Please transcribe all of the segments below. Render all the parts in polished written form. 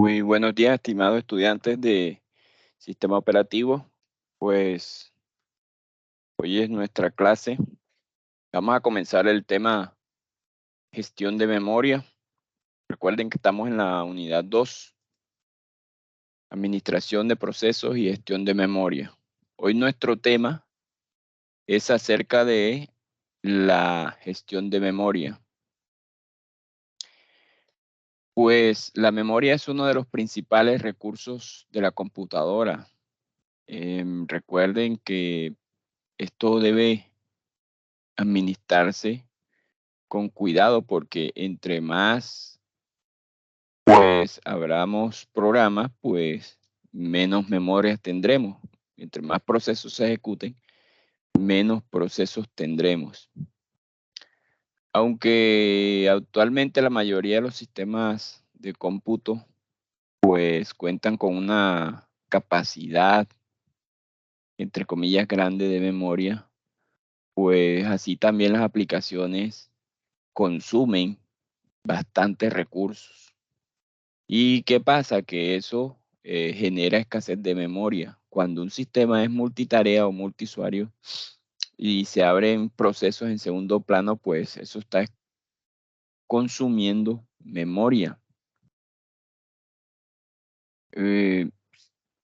Muy buenos días, estimados estudiantes de sistema operativo. Pues hoy es nuestra clase. Vamos a comenzar el tema gestión de memoria. Recuerden que estamos en la unidad 2, administración de procesos y gestión de memoria. Hoy nuestro tema es acerca de la gestión de memoria. Pues la memoria es uno de los principales recursos de la computadora. Recuerden que esto debe administrarse con cuidado porque entre más pues abramos programas, pues menos memorias tendremos. Entre más procesos se ejecuten, menos procesos tendremos. Aunque actualmente la mayoría de los sistemas de cómputo pues cuentan con una capacidad, entre comillas, grande de memoria, pues así también las aplicaciones consumen bastantes recursos. ¿Y qué pasa? Que eso genera escasez de memoria. Cuando un sistema es multitarea o multiusuario y se abren procesos en segundo plano, pues eso está consumiendo memoria. Eh,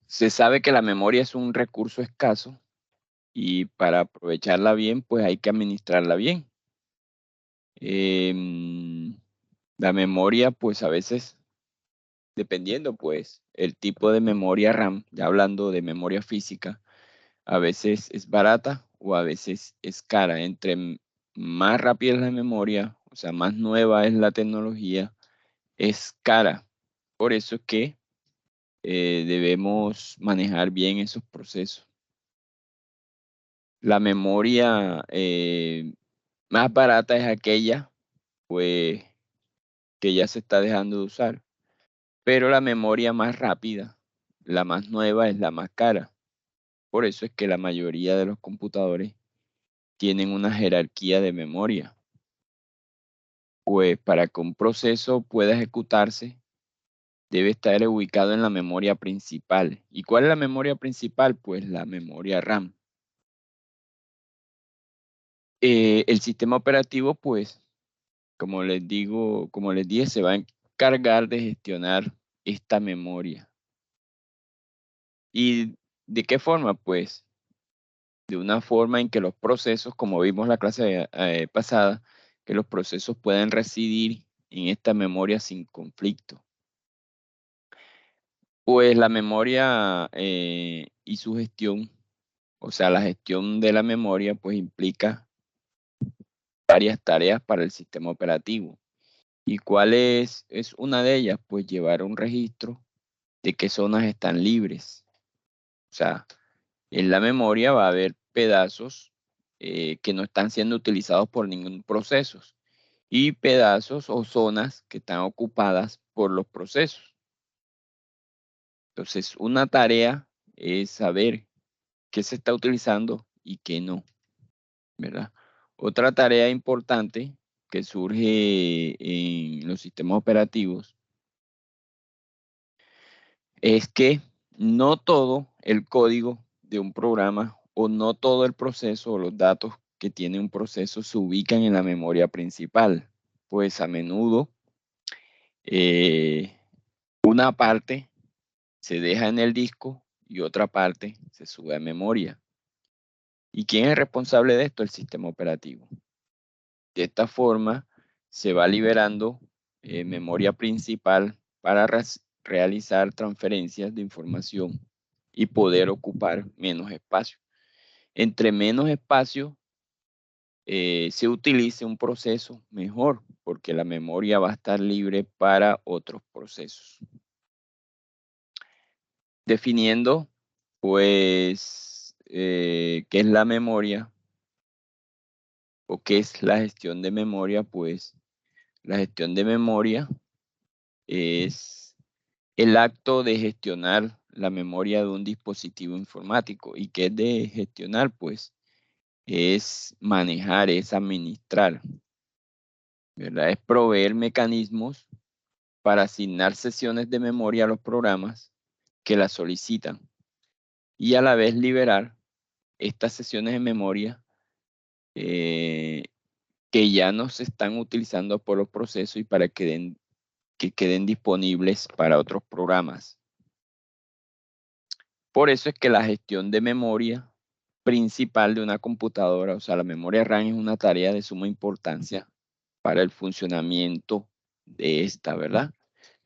Se sabe que la memoria es un recurso escaso y para aprovecharla bien, pues hay que administrarla bien. Em, la memoria, pues a veces, dependiendo, pues, el tipo de memoria RAM, ya hablando de memoria física, a veces es barata o a veces es cara. Entre más rápida es la memoria, o sea, más nueva es la tecnología, es cara. Por eso es que debemos manejar bien esos procesos. La memoria más barata es aquella, pues, que ya se está dejando de usar. Pero la memoria más rápida, la más nueva, es la más cara. Por eso es que la mayoría de los computadores tienen una jerarquía de memoria. Pues para que un proceso pueda ejecutarse, debe estar ubicado en la memoria principal. ¿Y cuál es la memoria principal? Pues la memoria RAM. El sistema operativo, pues, como les digo, como les dije, se va a encargar de gestionar esta memoria. ¿Y de qué forma? Pues de una forma en que los procesos, como vimos la clase pasada, que los procesos puedan residir en esta memoria sin conflicto. Pues la memoria y su gestión, o sea, la gestión de la memoria, pues implica varias tareas para el sistema operativo. ¿Y cuál es una de ellas? Pues llevar un registro de qué zonas están libres. O sea, en la memoria va a haber pedazos que no están siendo utilizados por ningún proceso y pedazos o zonas que están ocupadas por los procesos. Entonces, una tarea es saber qué se está utilizando y qué no, ¿verdad? Otra tarea importante que surge en los sistemas operativos es que no todo el código de un programa o no todo el proceso o los datos que tiene un proceso se ubican en la memoria principal, pues a menudo una parte se deja en el disco y otra parte se sube a memoria. ¿Y quién es responsable de esto? El sistema operativo. De esta forma se va liberando memoria principal para realizar transferencias de información y poder ocupar menos espacio. Entre menos espacio se utilice un proceso, mejor, porque la memoria va a estar libre para otros procesos. Definiendo, pues, qué es la memoria o qué es la gestión de memoria, pues la gestión de memoria es el acto de gestionar la memoria de un dispositivo informático. ¿Y qué es de gestionar? Pues es manejar, es administrar, ¿verdad? Es proveer mecanismos para asignar sesiones de memoria a los programas que las solicitan y a la vez liberar estas sesiones de memoria que ya no se están utilizando por los procesos y para que queden disponibles para otros programas. Por eso es que la gestión de memoria principal de una computadora, o sea, la memoria RAM es una tarea de suma importancia para el funcionamiento de esta, ¿verdad?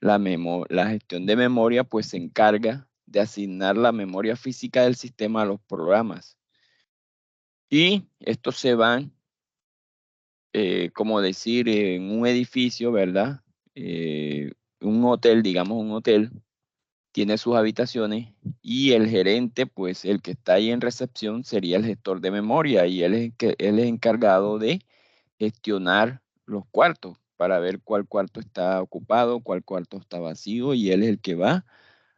La gestión de memoria pues se encarga de asignar la memoria física del sistema a los programas. Y estos se van, como decir, en un edificio, ¿verdad? Un hotel, digamos un hotel, tiene sus habitaciones y el gerente, pues el que está ahí en recepción sería el gestor de memoria y él es encargado de gestionar los cuartos para ver cuál cuarto está ocupado, cuál cuarto está vacío y él es el que va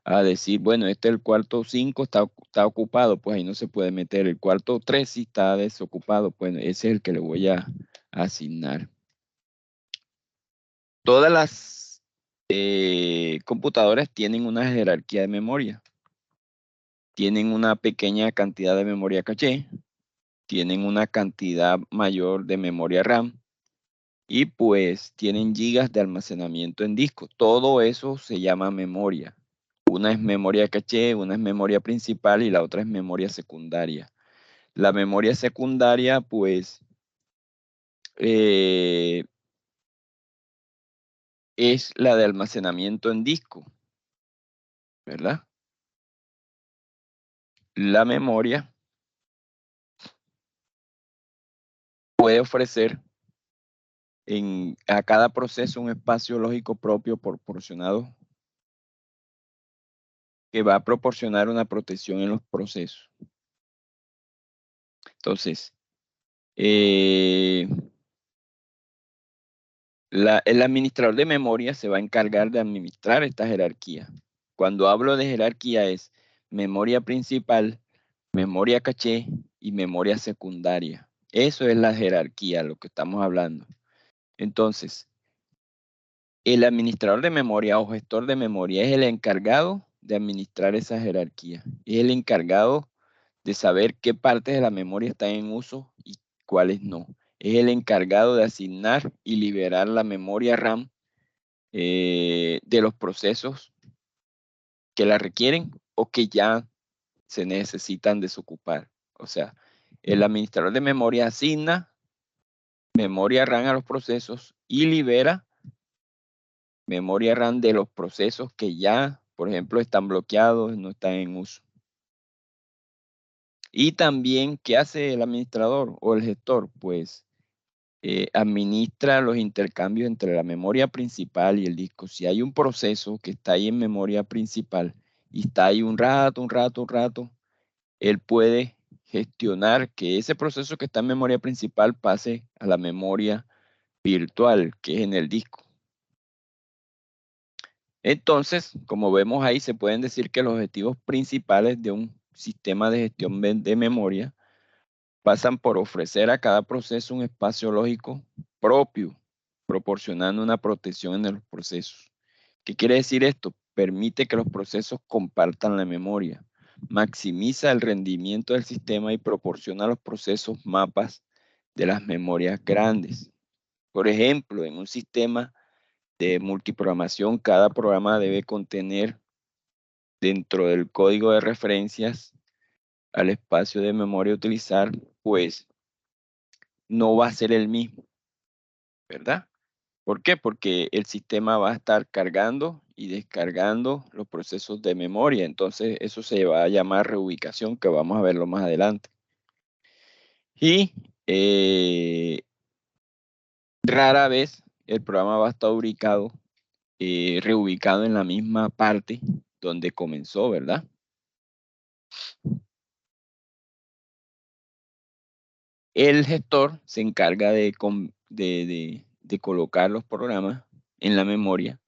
a decir, bueno, este es el cuarto 5 está ocupado, pues ahí no se puede meter. El cuarto 3 sí está desocupado, pues ese es el que le voy a asignar. Todas las computadoras tienen una jerarquía de memoria. Tienen una pequeña cantidad de memoria caché, tienen una cantidad mayor de memoria RAM y pues tienen gigas de almacenamiento en disco. Todo eso se llama memoria. Una es memoria caché, una es memoria principal y la otra es memoria secundaria. La memoria secundaria pues es la de almacenamiento en disco, ¿verdad? La memoria puede ofrecer a cada proceso un espacio lógico propio proporcionado que va a proporcionar una protección en los procesos. Entonces, el administrador de memoria se va a encargar de administrar esta jerarquía. Cuando hablo de jerarquía es memoria principal, memoria caché y memoria secundaria. Eso es la jerarquía, lo que estamos hablando. Entonces, el administrador de memoria o gestor de memoria es el encargado de administrar esa jerarquía. Es el encargado de saber qué partes de la memoria están en uso y cuáles no. Es el encargado de asignar y liberar la memoria RAM de los procesos que la requieren o que ya se necesitan desocupar. O sea, el administrador de memoria asigna memoria RAM a los procesos y libera memoria RAM de los procesos que ya, por ejemplo, están bloqueados, no están en uso. Y también, ¿qué hace el administrador o el gestor? Pues administra los intercambios entre la memoria principal y el disco. Si hay un proceso que está ahí en memoria principal y está ahí un rato, él puede gestionar que ese proceso que está en memoria principal pase a la memoria virtual, que es en el disco. Entonces, como vemos ahí, se pueden decir que los objetivos principales de un sistema de gestión de memoria pasan por ofrecer a cada proceso un espacio lógico propio, proporcionando una protección en los procesos. ¿Qué quiere decir esto? Permite que los procesos compartan la memoria, maximiza el rendimiento del sistema y proporciona a los procesos mapas de las memorias grandes. Por ejemplo, en un sistema de multiprogramación, cada programa debe contener dentro del código de referencias al espacio de memoria a utilizar, pues no va a ser el mismo, ¿verdad? ¿Por qué? Porque el sistema va a estar cargando y descargando los procesos de memoria. Entonces, eso se va a llamar reubicación, que vamos a verlo más adelante. Y rara vez el programa va a estar reubicado en la misma parte donde comenzó, ¿verdad? El gestor se encarga de colocar los programas en la memoria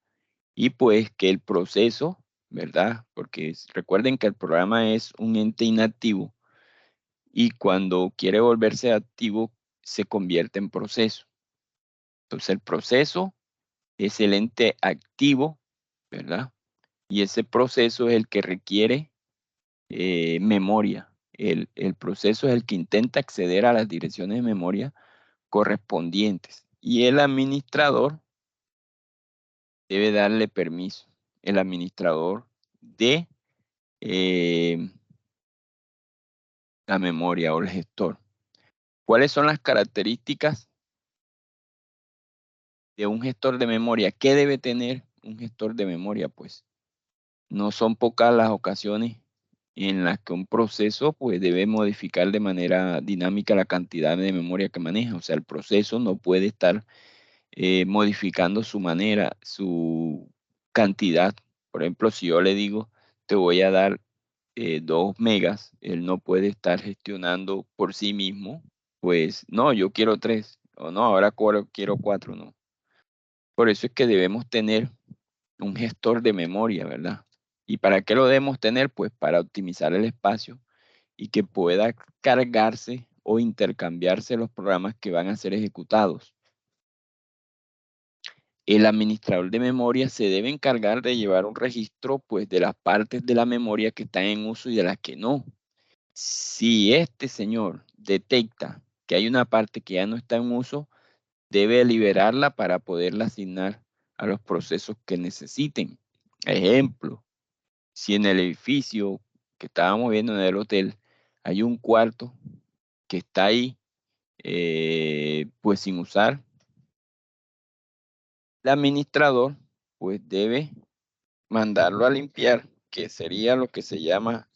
y pues que el proceso, ¿verdad? Porque recuerden que el programa es un ente inactivo y cuando quiere volverse activo se convierte en proceso. Entonces el proceso es el ente activo, ¿verdad? Y ese proceso es el que requiere memoria. El proceso es el que intenta acceder a las direcciones de memoria correspondientes. Y el administrador debe darle permiso. El administrador de la memoria o el gestor. ¿Cuáles son las características de un gestor de memoria? ¿Qué debe tener un gestor de memoria? Pues no son pocas las ocasiones en las que un proceso pues debe modificar de manera dinámica la cantidad de memoria que maneja. O sea, el proceso no puede estar modificando su manera, su cantidad. Por ejemplo, si yo le digo, te voy a dar 2 megas, él no puede estar gestionando por sí mismo, pues no, yo quiero 3, o no, ahora quiero 4, no. Por eso es que debemos tener un gestor de memoria, ¿verdad? ¿Y para qué lo debemos tener? Pues para optimizar el espacio y que pueda cargarse o intercambiarse los programas que van a ser ejecutados. El administrador de memoria se debe encargar de llevar un registro pues, de las partes de la memoria que están en uso y de las que no. Si este señor detecta que hay una parte que ya no está en uso, debe liberarla para poderla asignar a los procesos que necesiten. Ejemplo, si en el edificio que estábamos viendo en el hotel hay un cuarto que está ahí pues sin usar, el administrador pues debe mandarlo a limpiar, que sería lo que se llama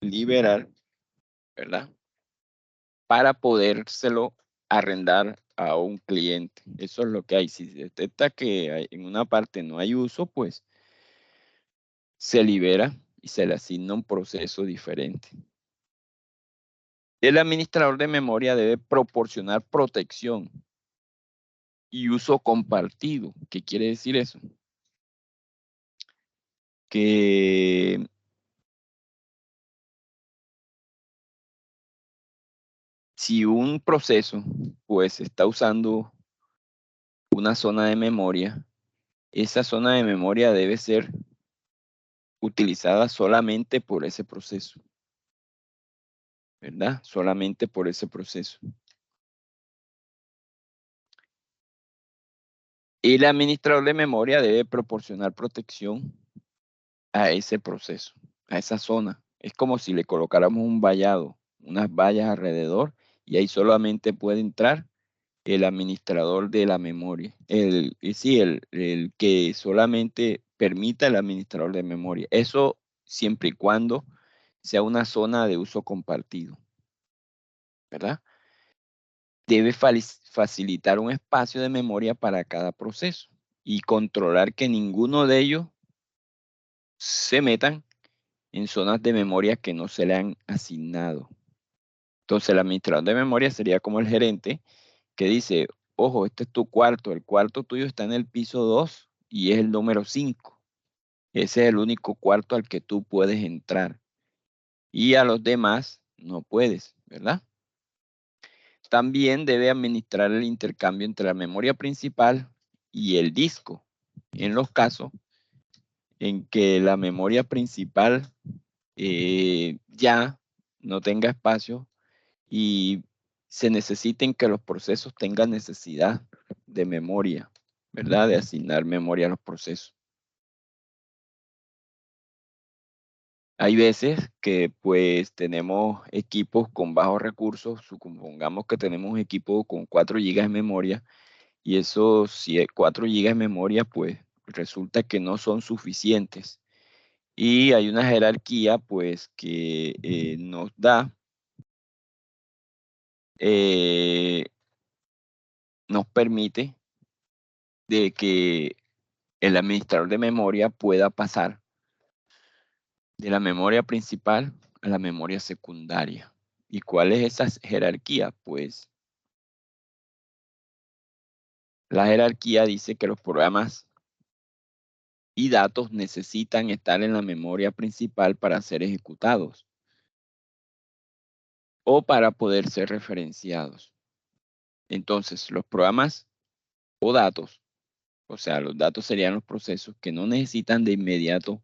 liberar, ¿verdad? Para podérselo arrendar a un cliente. Eso es lo que hay. Si se detecta que en una parte no hay uso, pues se libera y se le asigna un proceso diferente. El administrador de memoria debe proporcionar protección y uso compartido. ¿Qué quiere decir eso? Que si un proceso pues está usando una zona de memoria, esa zona de memoria debe ser utilizada solamente por ese proceso, ¿verdad? Solamente por ese proceso. El administrador de memoria debe proporcionar protección a ese proceso, a esa zona. Es como si le colocáramos un vallado, unas vallas alrededor, y ahí solamente puede entrar el administrador de la memoria. El que solamente permita el administrador de memoria. Eso siempre y cuando sea una zona de uso compartido, ¿verdad? Debe facilitar un espacio de memoria para cada proceso y controlar que ninguno de ellos se metan en zonas de memoria que no se le han asignado. Entonces, el administrador de memoria sería como el gerente que dice, ojo, este es tu cuarto, el cuarto tuyo está en el piso 2 y es el número 5. Ese es el único cuarto al que tú puedes entrar y a los demás no puedes, ¿verdad? También debe administrar el intercambio entre la memoria principal y el disco, en los casos en que la memoria principal ya no tenga espacio y se necesiten que los procesos tengan necesidad de memoria, ¿verdad? De asignar memoria a los procesos. Hay veces que pues tenemos equipos con bajos recursos, supongamos que tenemos un equipo con 4 GB de memoria y esos 4 GB de memoria pues resulta que no son suficientes. Y hay una jerarquía pues que nos da, nos permite de que el administrador de memoria pueda pasar de la memoria principal a la memoria secundaria. ¿Y cuál es esa jerarquía? Pues la jerarquía dice que los programas y datos necesitan estar en la memoria principal para ser ejecutados o para poder ser referenciados. Entonces, los programas o datos o sea, los datos serían los procesos que no necesitan de inmediato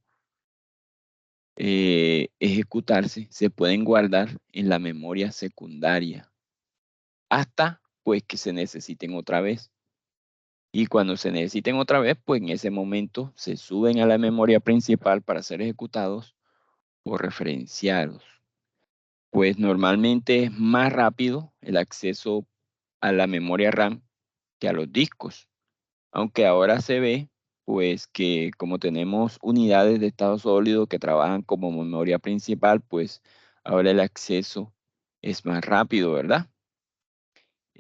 ejecutarse, se pueden guardar en la memoria secundaria hasta pues que se necesiten otra vez. Y cuando se necesiten otra vez, pues en ese momento se suben a la memoria principal para ser ejecutados o referenciados. Pues normalmente es más rápido el acceso a la memoria RAM que a los discos, aunque ahora se ve pues que como tenemos unidades de estado sólido que trabajan como memoria principal, pues ahora el acceso es más rápido, ¿verdad?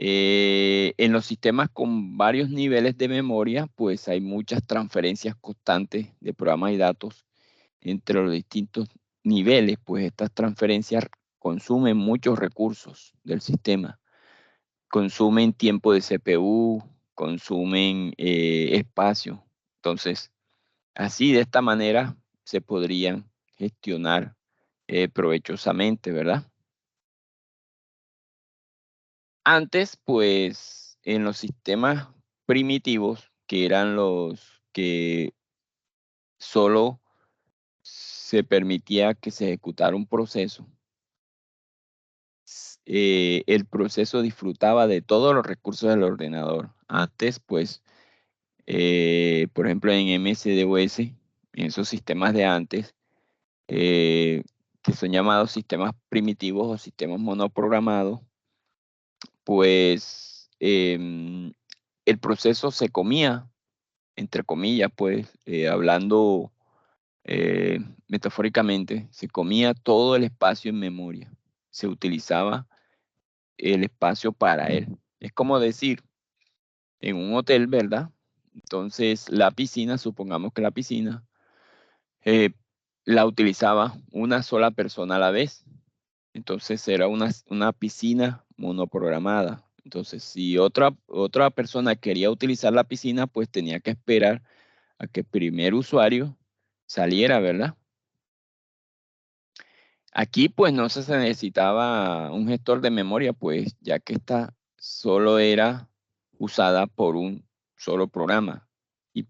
En los sistemas con varios niveles de memoria, pues hay muchas transferencias constantes de programas y datos entre los distintos niveles, pues estas transferencias consumen muchos recursos del sistema, consumen tiempo de CPU, consumen espacio. Entonces, así de esta manera se podrían gestionar provechosamente, ¿verdad? Antes, pues, en los sistemas primitivos, que eran los que solo se permitía que se ejecutara un proceso, el proceso disfrutaba de todos los recursos del ordenador. Antes, pues, por ejemplo, en MS-DOS, en esos sistemas de antes, que son llamados sistemas primitivos o sistemas monoprogramados, pues el proceso se comía, entre comillas, pues, hablando metafóricamente, se comía todo el espacio en memoria. Se utilizaba el espacio para él. Es como decir, en un hotel, ¿verdad? Entonces, la piscina, supongamos que la piscina eh, la utilizaba una sola persona a la vez. Entonces, era una piscina monoprogramada. Entonces, si otra persona quería utilizar la piscina, pues tenía que esperar a que el primer usuario saliera, ¿verdad? Aquí pues no se necesitaba un gestor de memoria, pues ya que esta solo era usada por un solo programa y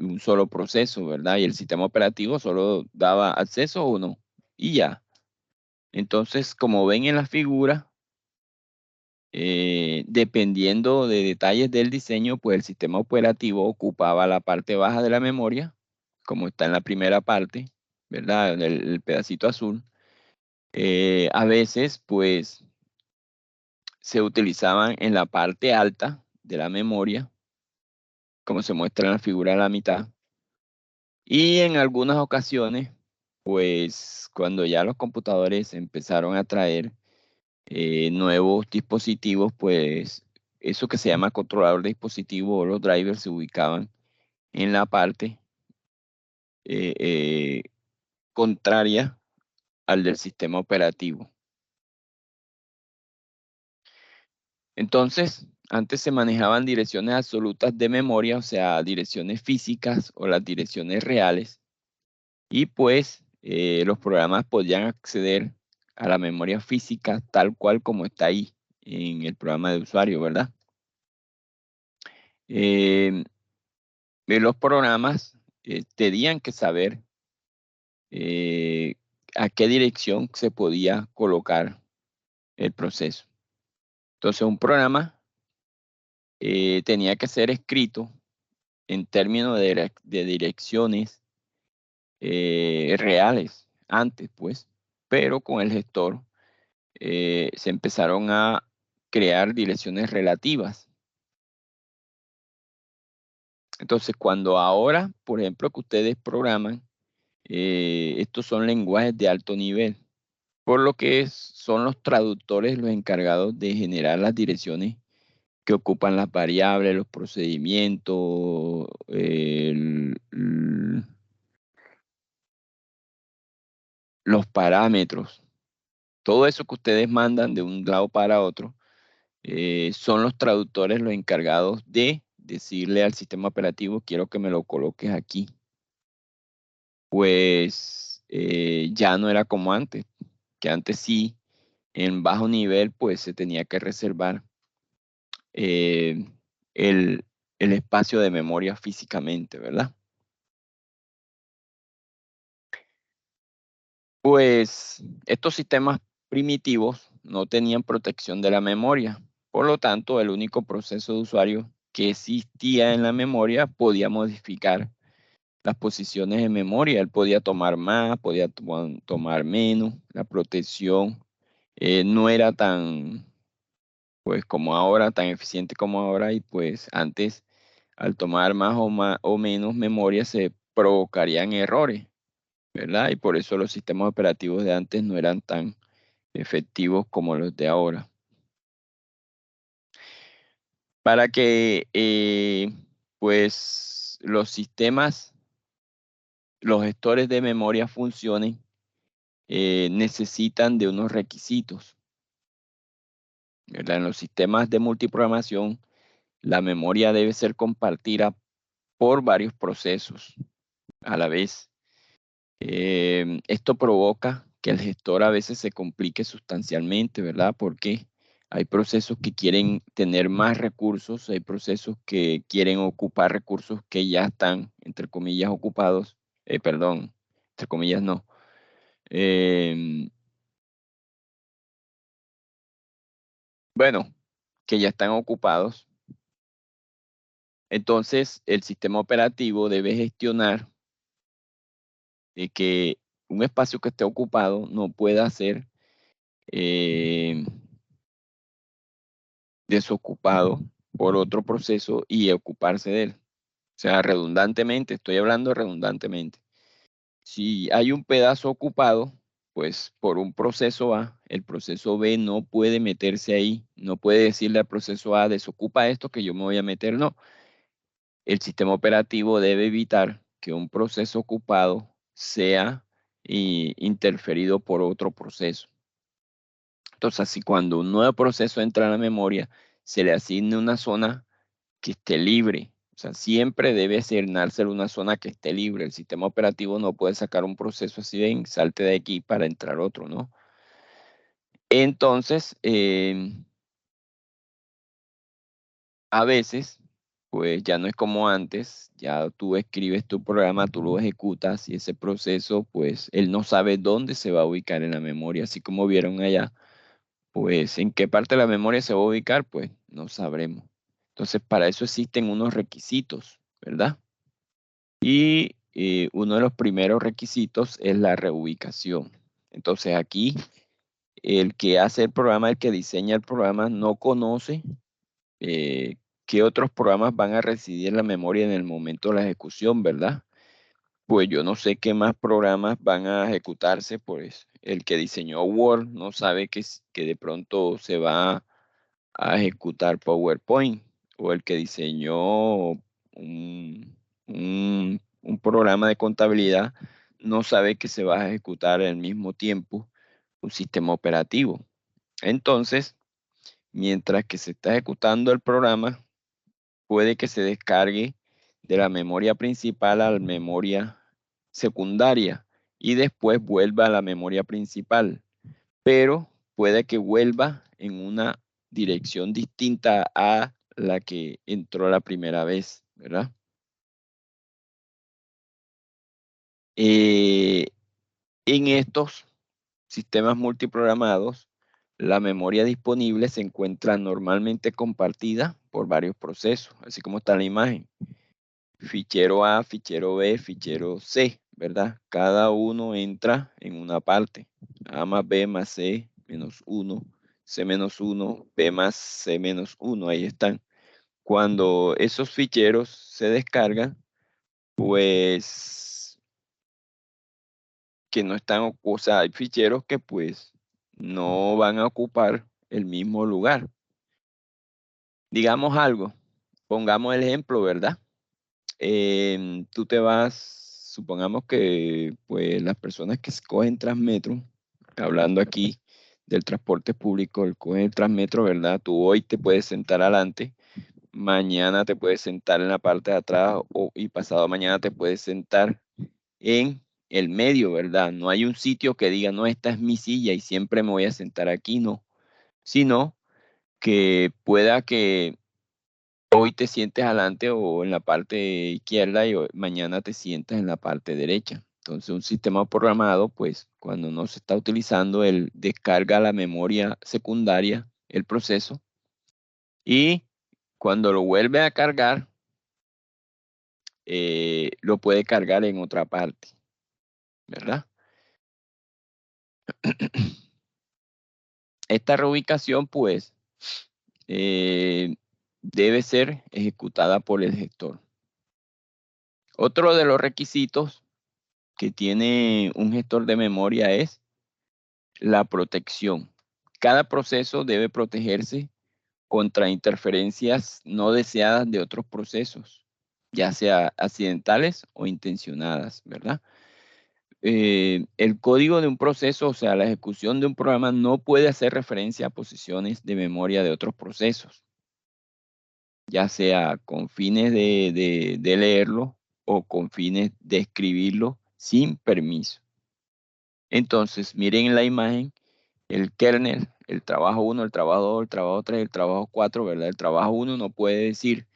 un solo proceso, ¿verdad? Y el sistema operativo solo daba acceso a uno y ya. Entonces, como ven en la figura, dependiendo de detalles del diseño, pues el sistema operativo ocupaba la parte baja de la memoria, como está en la primera parte, ¿verdad? El pedacito azul. A veces, pues, se utilizaban en la parte alta de la memoria, como se muestra en la figura de la mitad. Y en algunas ocasiones, pues, cuando ya los computadores empezaron a traer nuevos dispositivos, pues, eso que se llama controlador de dispositivo o los drivers se ubicaban en la parte eh, eh, contraria al del sistema operativo. Entonces, antes se manejaban direcciones absolutas de memoria, o sea, direcciones físicas o las direcciones reales, y pues los programas podían acceder a la memoria física tal cual como está ahí en el programa de usuario, ¿verdad? Eh, los programas tenían que saber eh, a qué dirección se podía colocar el proceso. Entonces, un programa tenía que ser escrito en términos de direcciones reales antes, pues, pero con el gestor se empezaron a crear direcciones relativas. Entonces, cuando ahora, por ejemplo, que ustedes programan, estos son lenguajes de alto nivel, por lo que son los traductores los encargados de generar las direcciones que ocupan las variables, los procedimientos, los parámetros. Todo eso que ustedes mandan de un lado para otro, son los traductores los encargados de decirle al sistema operativo, quiero que me lo coloques aquí. Pues ya no era como antes, que antes sí, en bajo nivel, pues se tenía que reservar eh, el, el espacio de memoria físicamente, ¿verdad? Pues estos sistemas primitivos no tenían protección de la memoria. Por lo tanto, el único proceso de usuario que existía en la memoria podía modificar las posiciones en memoria. Él podía tomar más, podía tomar menos. La protección no era tan, pues como ahora, tan eficiente como ahora. Y pues antes, al tomar más o menos memoria, se provocarían errores, ¿verdad? Y por eso los sistemas operativos de antes no eran tan efectivos como los de ahora. Para que pues los sistemas, los gestores de memoria funcionen, necesitan de unos requisitos, ¿verdad? En los sistemas de multiprogramación, la memoria debe ser compartida por varios procesos a la vez. Esto provoca que el gestor a veces se complique sustancialmente, ¿verdad? Porque hay procesos que quieren tener más recursos, hay procesos que quieren ocupar recursos que ya están, entre comillas, ocupados. Perdón, entre comillas no. Em, bueno, que ya están ocupados. Entonces, el sistema operativo debe gestionar de que un espacio que esté ocupado no pueda ser eh, desocupado por otro proceso y ocuparse de él. O sea, redundantemente, estoy hablando redundantemente. Si hay un pedazo ocupado, pues por un proceso A, el proceso B no puede meterse ahí, no puede decirle al proceso A, desocupa esto que yo me voy a meter, no. El sistema operativo debe evitar que un proceso ocupado sea interferido por otro proceso. Entonces, así cuando un nuevo proceso entra a la memoria, se le asigne una zona que esté libre. O sea, siempre debe asignarse una zona que esté libre. El sistema operativo no puede sacar un proceso así de salte de aquí para entrar otro, ¿no? Entonces, a veces, pues ya no es como antes, ya tú escribes tu programa, tú lo ejecutas y ese proceso, pues él no sabe dónde se va a ubicar en la memoria, así como vieron allá, pues en qué parte de la memoria se va a ubicar, pues no sabremos. Entonces, para eso existen unos requisitos, ¿verdad? Y uno de los primeros requisitos es la reubicación. Entonces aquí el que hace el programa, el que diseña el programa, no conoce qué otros programas van a residir en la memoria en el momento de la ejecución, ¿verdad? Pues yo no sé qué más programas van a ejecutarse, pues el que diseñó Word no sabe que de pronto se va a ejecutar PowerPoint, o el que diseñó un programa de contabilidad no sabe que se va a ejecutar al mismo tiempo un sistema operativo. Entonces, mientras que se está ejecutando el programa, puede que se descargue de la memoria principal a la memoria secundaria y después vuelva a la memoria principal, pero puede que vuelva en una dirección distinta a la que entró la primera vez, ¿verdad? Eh, en estos sistemas multiprogramados, la memoria disponible se encuentra normalmente compartida por varios procesos, así como está en la imagen. Fichero A, fichero B, fichero C, ¿verdad? Cada uno entra en una parte. A más B más C menos 1, C menos 1, B más C menos 1, ahí están. Cuando esos ficheros se descargan, pues que no están, o sea, hay ficheros que pues no van a ocupar el mismo lugar. Digamos algo, pongamos el ejemplo, ¿verdad? Tú te vas, supongamos que pues las personas que escogen Transmetro, hablando aquí del transporte público, el cogen el Transmetro, ¿verdad? Tú hoy te puedes sentar adelante, mañana te puedes sentar en la parte de atrás y pasado mañana te puedes sentar en el medio, ¿verdad? No hay un sitio que diga, no, esta es mi silla y siempre me voy a sentar aquí, no, sino que pueda que hoy te sientes adelante o en la parte izquierda y mañana te sientas en la parte derecha. Entonces, un sistema programado, pues, cuando no se está utilizando, él descarga la memoria secundaria, el proceso, y cuando lo vuelve a cargar, lo puede cargar en otra parte, ¿verdad? Esta reubicación, pues, debe ser ejecutada por el gestor. Otro de los requisitos que tiene un gestor de memoria es la protección. Cada proceso debe protegerse contra interferencias no deseadas de otros procesos, ya sea accidentales o intencionadas, ¿verdad? El código de un proceso, o sea, la ejecución de un programa, no puede hacer referencia a posiciones de memoria de otros procesos, ya sea con fines de leerlo o con fines de escribirlo sin permiso. Entonces, miren la imagen, el kernel, el trabajo 1, el trabajo 2, el trabajo 3, el trabajo 4, ¿verdad? El trabajo 1 no puede decir,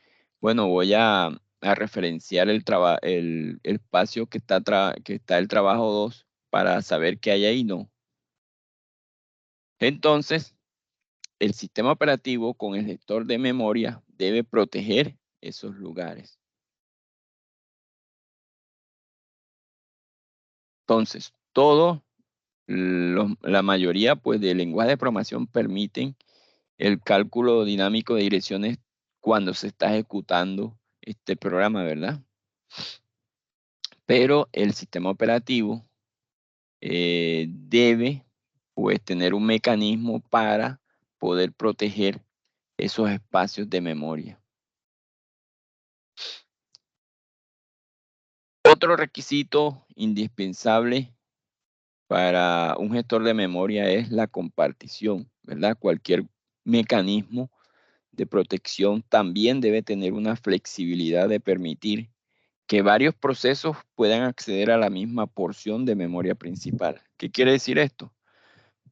bueno, voy a referenciar el espacio que está el trabajo 2 para saber qué hay ahí, no. Entonces, el sistema operativo con el gestor de memoria debe proteger esos lugares. Entonces, la mayoría pues de lenguajes de programación permiten el cálculo dinámico de direcciones cuando se está ejecutando este programa, ¿verdad? Pero el sistema operativo debe pues tener un mecanismo para poder proteger esos espacios de memoria. Otro requisito indispensable para un gestor de memoria es la compartición, ¿verdad? Cualquier mecanismo de protección también debe tener una flexibilidad de permitir que varios procesos puedan acceder a la misma porción de memoria principal. ¿Qué quiere decir esto?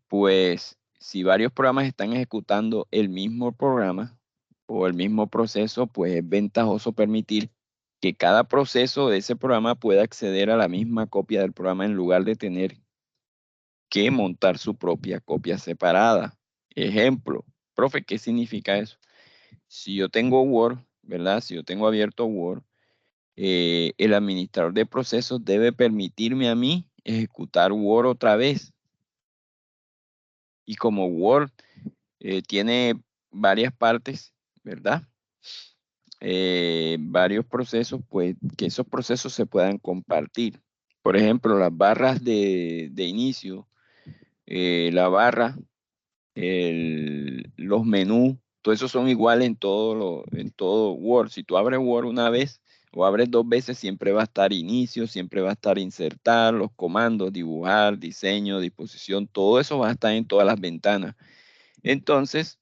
Pues si varios programas están ejecutando el mismo programa o el mismo proceso, pues es ventajoso permitir que cada proceso de ese programa pueda acceder a la misma copia del programa en lugar de tener que montar su propia copia separada. Ejemplo, profe, ¿qué significa eso? Si yo tengo Word, ¿verdad? Si yo tengo abierto Word, el administrador de procesos debe permitirme a mí ejecutar Word otra vez. Y como Word tiene varias partes, ¿verdad? Varios procesos, pues que esos procesos se puedan compartir. Por ejemplo, las barras de inicio, la barra, los menús, todo eso son iguales en todo Word. Si tú abres Word una vez o abres dos veces, siempre va a estar inicio, siempre va a estar insertar, los comandos, dibujar, diseño, disposición, todo eso va a estar en todas las ventanas. Entonces,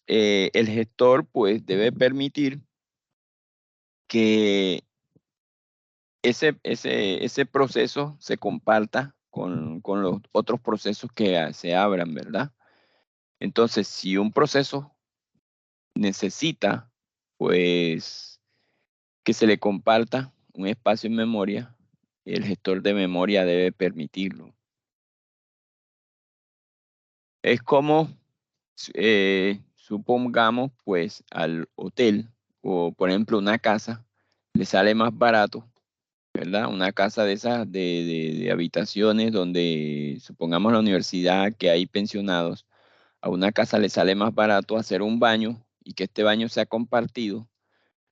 el gestor pues debe permitir que ese proceso se comparta con los otros procesos que se abran, ¿verdad? Entonces, si un proceso necesita, pues, que se le comparta un espacio en memoria, el gestor de memoria debe permitirlo. Es como, supongamos, pues, al hotel o, por ejemplo, una casa, le sale más barato, ¿verdad? Una casa de esas de habitaciones donde, supongamos la universidad, que hay pensionados, a una casa le sale más barato hacer un baño y que este baño sea compartido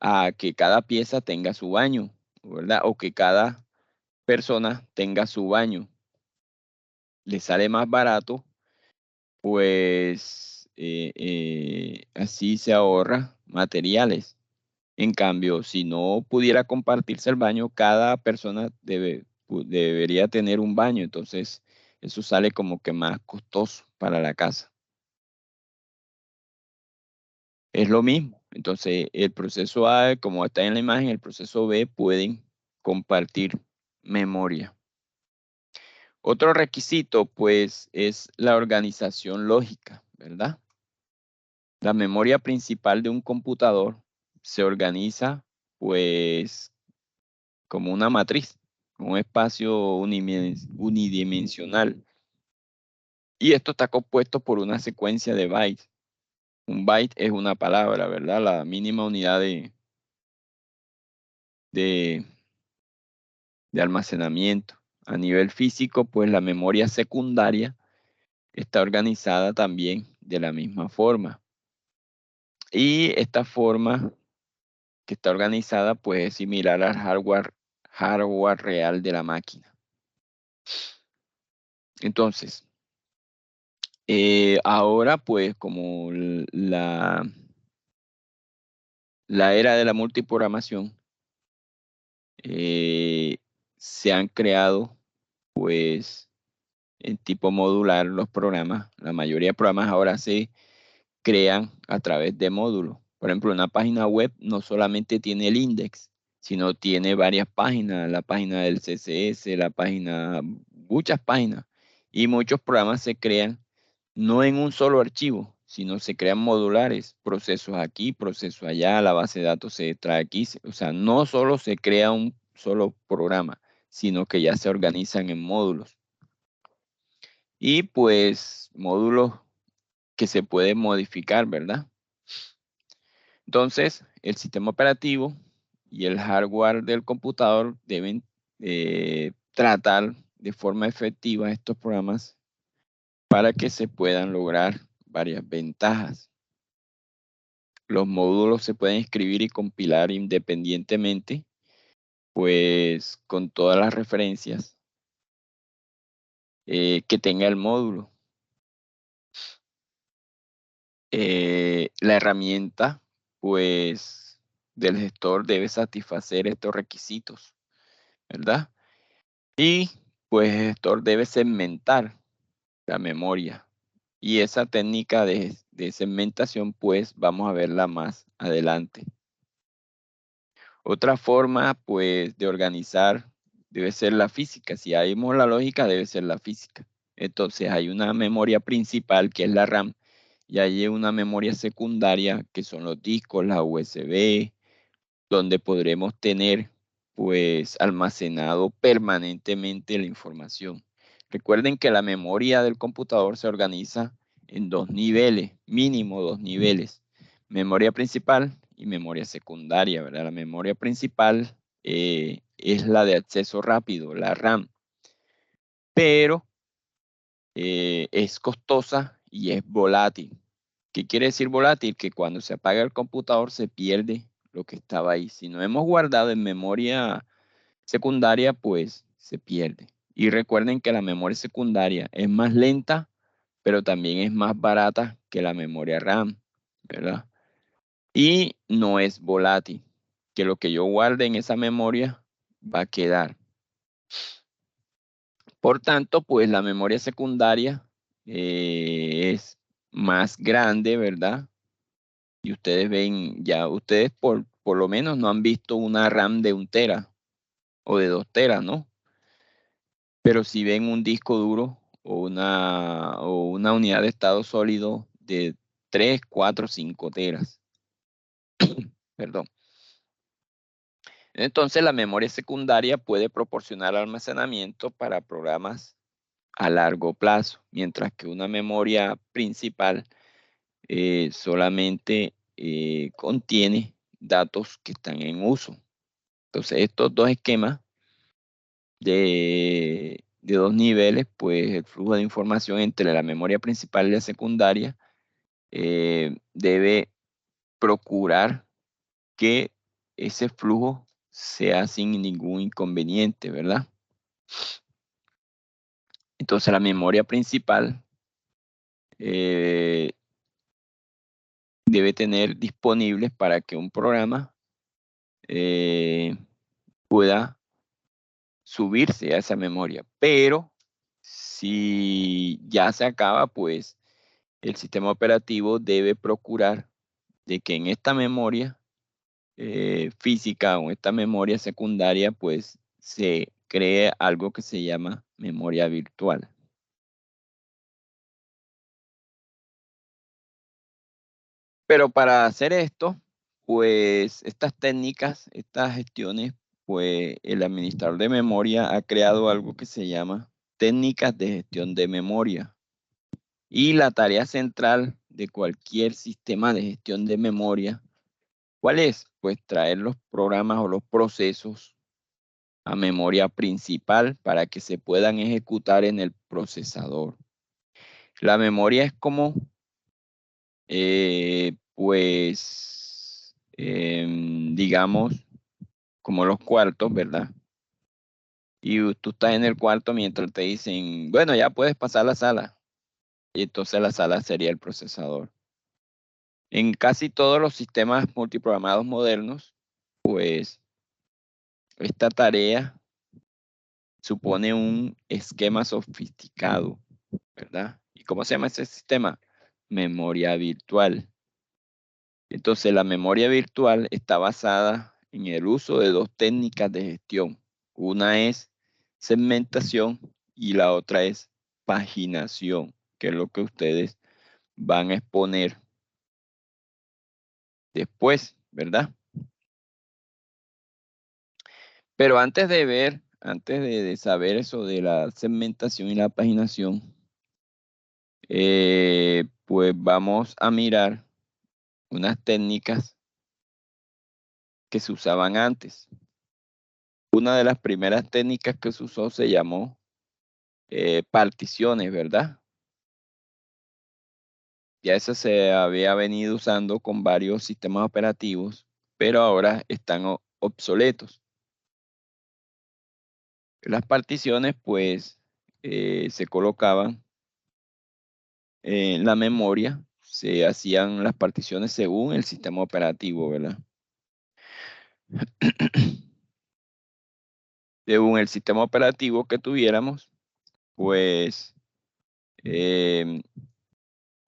a que cada pieza tenga su baño, ¿verdad? O que cada persona tenga su baño. Le sale más barato, pues así se ahorra materiales. En cambio, si no pudiera compartirse el baño, cada persona debería tener un baño. Entonces, eso sale como que más costoso para la casa. Es lo mismo. Entonces, el proceso A, como está en la imagen, el proceso B pueden compartir memoria. Otro requisito, pues, es la organización lógica, ¿verdad? la memoria principal de un computador se organiza pues como una matriz, un espacio unidimensional. Y esto está compuesto por una secuencia de bytes. Un byte es una palabra, ¿verdad? La mínima unidad de almacenamiento. A nivel físico, pues la memoria secundaria está organizada también de la misma forma. Y esta forma que está organizada, pues es similar al hardware real de la máquina. Entonces, ahora pues como la era de la multiprogramación, se han creado pues en tipo modular los programas. La mayoría de programas ahora se crean a través de módulos. Por ejemplo, una página web no solamente tiene el index, sino tiene varias páginas, la página del CSS, la página, muchas páginas. Y muchos programas se crean no en un solo archivo, sino se crean modulares, procesos aquí, procesos allá, la base de datos se trae aquí. O sea, no solo se crea un solo programa, sino que ya se organizan en módulos. Y pues módulos que se pueden modificar, ¿verdad? Entonces, el sistema operativo y el hardware del computador deben tratar de forma efectiva estos programas para que se puedan lograr varias ventajas. Los módulos se pueden escribir y compilar independientemente, pues con todas las referencias que tenga el módulo. La herramienta, pues, del gestor debe satisfacer estos requisitos, ¿verdad? Y, pues, el gestor debe segmentar la memoria. Y esa técnica de segmentación, pues, vamos a verla más adelante. Otra forma, pues, de organizar debe ser la física. Si hay la lógica, debe ser la física. Entonces, hay una memoria principal, que es la RAM, y hay una memoria secundaria, que son los discos, la USB, donde podremos tener, pues, almacenado permanentemente la información. Recuerden que la memoria del computador se organiza en dos niveles, mínimo dos niveles. Memoria principal y memoria secundaria, ¿verdad? La memoria principal es la de acceso rápido, la RAM, pero es costosa y es volátil. ¿Qué quiere decir volátil? Que cuando se apaga el computador se pierde lo que estaba ahí. Si no hemos guardado en memoria secundaria, pues se pierde. Y recuerden que la memoria secundaria es más lenta, pero también es más barata que la memoria RAM, ¿verdad? Y no es volátil, que lo que yo guarde en esa memoria va a quedar. Por tanto, pues la memoria secundaria es más grande, ¿verdad? Y ustedes ven, ya ustedes por lo menos no han visto una RAM de 1 tera o de 2 teras, ¿no? Pero si ven un disco duro o una unidad de estado sólido de 3, 4, 5 teras. Perdón. Entonces la memoria secundaria puede proporcionar almacenamiento para programas a largo plazo, mientras que una memoria principal solamente contiene datos que están en uso. Entonces estos dos esquemas de dos niveles, pues el flujo de información entre la memoria principal y la secundaria debe procurar que ese flujo sea sin ningún inconveniente, ¿verdad? Entonces la memoria principal debe tener disponibles para que un programa pueda subirse a esa memoria. Pero si ya se acaba, pues el sistema operativo debe procurar de que en esta memoria física o esta memoria secundaria, pues se cree algo que se llama memoria virtual. Pero para hacer esto, pues estas técnicas, estas gestiones, pues el administrador de memoria ha creado algo que se llama técnicas de gestión de memoria. Y la tarea central de cualquier sistema de gestión de memoria, ¿cuál es? Pues traer los programas o los procesos a memoria principal para que se puedan ejecutar en el procesador. La memoria es como, digamos, como los cuartos, ¿verdad? Y tú estás en el cuarto mientras te dicen, bueno, ya puedes pasar a la sala. Y entonces la sala sería el procesador. En casi todos los sistemas multiprogramados modernos, pues esta tarea supone un esquema sofisticado, ¿verdad? ¿Y cómo se llama ese sistema? Memoria virtual. Entonces, la memoria virtual está basada en el uso de dos técnicas de gestión. Una es segmentación y la otra es paginación, que es lo que ustedes van a exponer después, ¿verdad? Pero antes de saber eso de la segmentación y la paginación, pues vamos a mirar unas técnicas que se usaban antes. Una de las primeras técnicas que se usó se llamó particiones, ¿verdad? Ya eso se había venido usando con varios sistemas operativos, pero ahora están obsoletos. Las particiones, pues, se colocaban en la memoria, se hacían las particiones según el sistema operativo, ¿verdad? Según el sistema operativo que tuviéramos, pues em,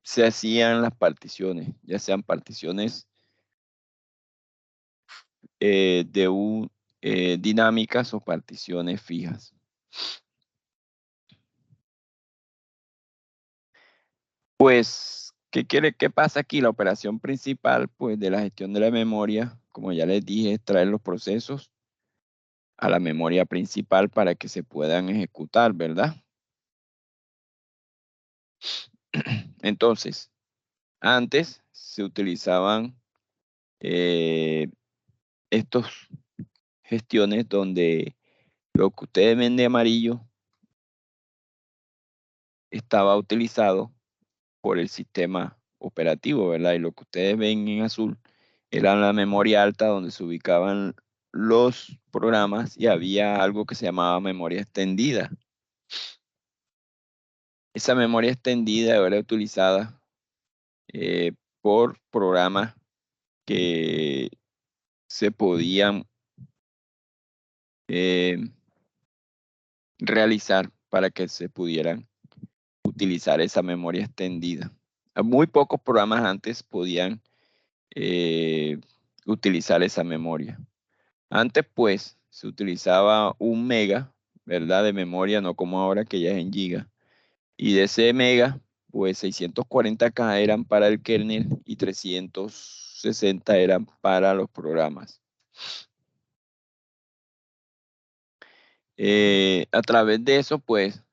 se hacían las particiones, ya sean particiones dinámicas o particiones fijas. Pues, ¿qué pasa aquí? La operación principal, pues, de la gestión de la memoria, como ya les dije, es traer los procesos a la memoria principal para que se puedan ejecutar, ¿verdad? Entonces, antes se utilizaban eh, estos gestiones donde lo que ustedes ven de amarillo estaba utilizado por el sistema operativo, ¿verdad? Y lo que ustedes ven en azul era la memoria alta donde se ubicaban los programas y había algo que se llamaba memoria extendida. Esa memoria extendida era utilizada por programas que se podían eh, realizar para que se pudieran utilizar esa memoria extendida. Muy pocos programas antes podían utilizar esa memoria. Antes, pues, se utilizaba 1 mega, ¿verdad? De memoria, no como ahora que ya es en giga. Y de ese mega, pues 640K eran para el kernel y 360 eran para los programas. A través de eso, pues,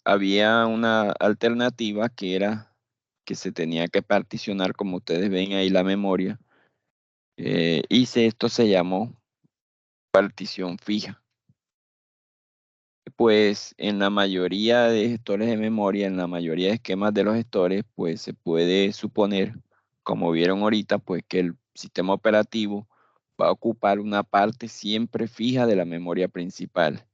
había una alternativa que era que se tenía que particionar, como ustedes ven ahí, la memoria. Esto se llamó partición fija. Pues en la mayoría de gestores de memoria, en la mayoría de esquemas de los gestores, pues se puede suponer, como vieron ahorita, pues que el sistema operativo va a ocupar una parte siempre fija de la memoria principal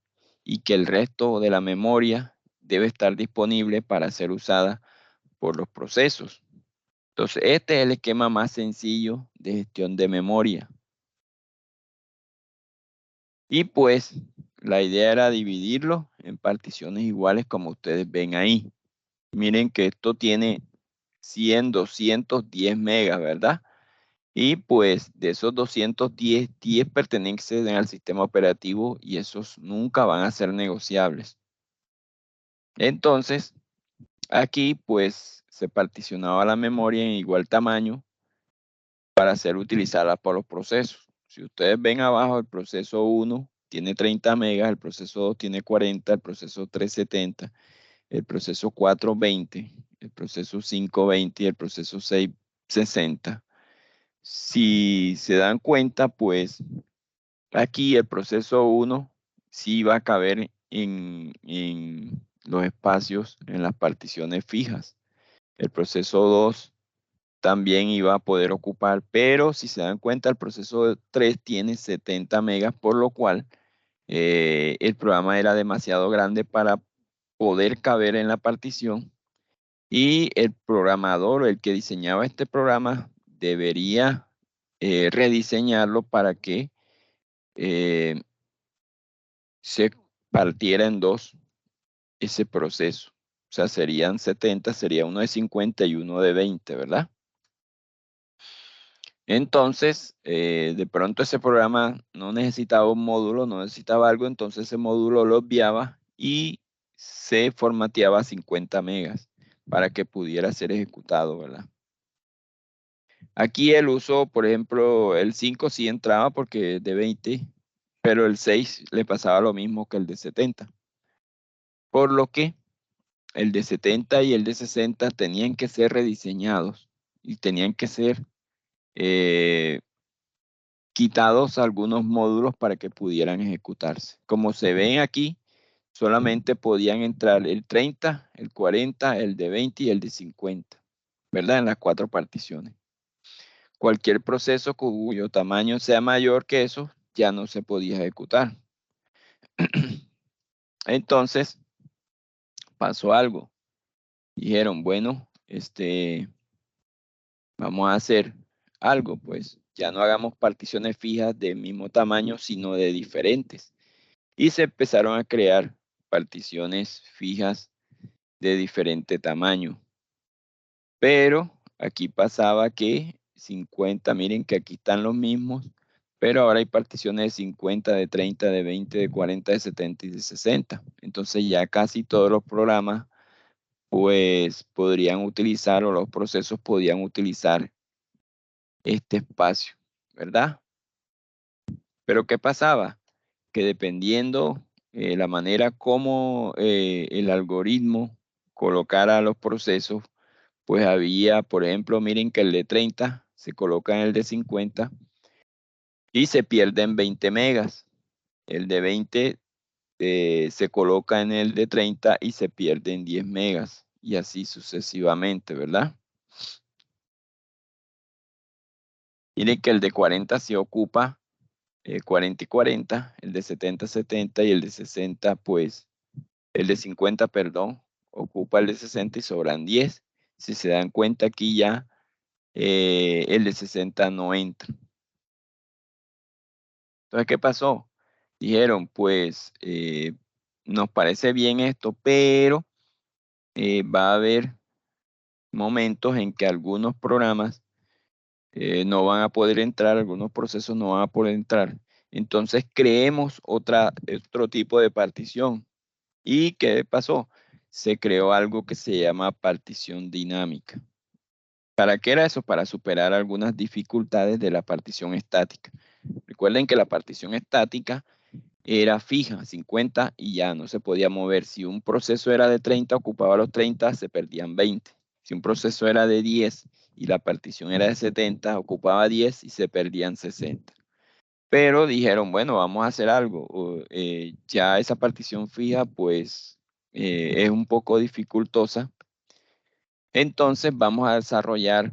y que el resto de la memoria debe estar disponible para ser usada por los procesos. Entonces, este es el esquema más sencillo de gestión de memoria. Y pues la idea era dividirlo en particiones iguales como ustedes ven ahí. Miren que esto tiene 100, 210 megas, ¿verdad? Y pues de esos 210, 10 pertenecen al sistema operativo y esos nunca van a ser negociables. Entonces, Aquí pues se particionaba la memoria en igual tamaño para ser utilizada por los procesos. Si ustedes ven abajo, el proceso 1 tiene 30 megas, el proceso 2 tiene 40, el proceso 3 70, el proceso 4 20, el proceso 5 20 y el proceso 6 60. Si se dan cuenta, pues aquí el proceso 1 sí va a caber en los espacios, en las particiones fijas. El proceso 2 también iba a poder ocupar, pero si se dan cuenta, el proceso 3 tiene 70 megas, por lo cual el programa era demasiado grande para poder caber en la partición y el programador o el que diseñaba este programa debería rediseñarlo para que eh, se partiera en dos ese proceso. O sea, serían 70, sería uno de 50 y uno de 20, ¿verdad? Entonces, de pronto ese programa no necesitaba un módulo, no necesitaba algo, entonces ese módulo lo obviaba y se formateaba a 50 megas para que pudiera ser ejecutado, ¿verdad? Aquí el uso, por ejemplo, el 5 sí entraba porque es de 20, pero el 6 le pasaba lo mismo que el de 70. Por lo que el de 70 y el de 60 tenían que ser rediseñados y tenían que ser eh, quitados algunos módulos para que pudieran ejecutarse. Como se ven aquí, solamente podían entrar el 30, el 40, el de 20 y el de 50, ¿verdad? En las 4 particiones. Cualquier proceso cuyo tamaño sea mayor que eso ya no se podía ejecutar. Entonces, pasó algo. Dijeron, bueno, vamos a hacer algo, pues ya no hagamos particiones fijas del mismo tamaño, sino de diferentes. Y se empezaron a crear particiones fijas de diferente tamaño. Pero aquí pasaba que 50, miren que aquí están los mismos, pero ahora hay particiones de 50, de 30, de 20, de 40, de 70 y de 60. Entonces ya casi todos los programas pues podrían utilizar o los procesos podían utilizar este espacio, ¿verdad? Pero ¿qué pasaba? Que dependiendo la manera como el algoritmo colocara los procesos, pues había, por ejemplo, miren que el de 30 se coloca en el de 50 y se pierden 20 megas. El de 20 se coloca en el de 30 y se pierden 10 megas y así sucesivamente, ¿verdad? Miren que el de 40 se ocupa 40 y 40, el de 70, 70 y el de 60, pues, el de 50, perdón, ocupa el de 60 y sobran 10. Si se dan cuenta aquí ya, el de 60 no entra. Entonces, ¿qué pasó? Dijeron, pues, nos parece bien esto, pero va a haber momentos en que algunos programas no van a poder entrar, algunos procesos no van a poder entrar. Entonces creemos otro tipo de partición. ¿Y qué pasó? Se creó algo que se llama partición dinámica. ¿Para qué era eso? Para superar algunas dificultades de la partición estática. Recuerden que la partición estática era fija, 50 y ya no se podía mover. Si un proceso era de 30, ocupaba los 30, se perdían 20. Si un proceso era de 10 y la partición era de 70, ocupaba 10 y se perdían 60. Pero dijeron, bueno, vamos a hacer algo. Ya esa partición fija, pues, es un poco dificultosa. Entonces vamos a desarrollar